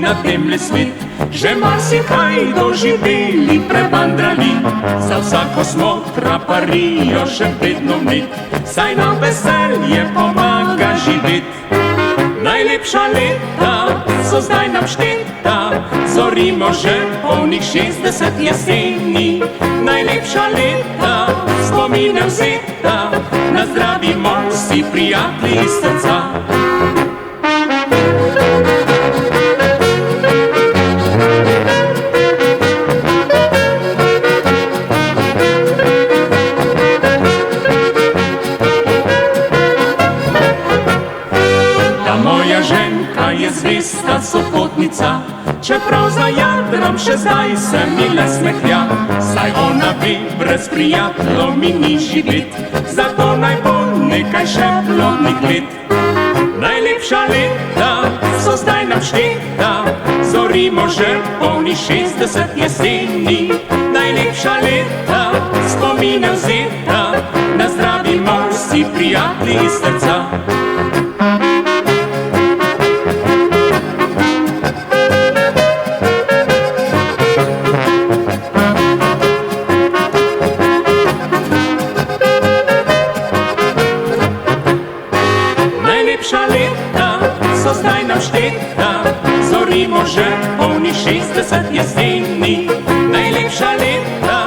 na temle svet, že marsikaj doživeli, prebandrali, za vsako smo traparijo še vedno med, saj nam veselje pomaga živeti. Najlepša leta so zdaj nam šteta, zorimo že polnih 60 jeseni. Najlepša leta, spomine vzeta, nazdravimo vsi prijatelji iz srca. Moja ženka je zvesta sopotnica, čeprav zajadram še zdaj se mi le smehlja, saj ona ve, brez prijateljev mi ni živeti, zato naj bo nekaj še plodnih let. Najlepša leta so zdaj nam šteta, zorimo že polni 60 jeseni. Najlepša leta, spomine vzeta, nazdravimo vsi prijatelji iz srca. Najlepša leta so zdaj nam šteta, zorimo že polni 60 jeseni. Najlepša leta,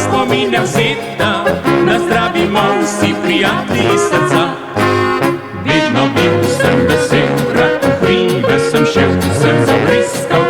spomine vzeta, nazdravimo vsi prijatelji iz srca. Vedno bil sem vesel, rad v hribe sem šel, sem zavriskal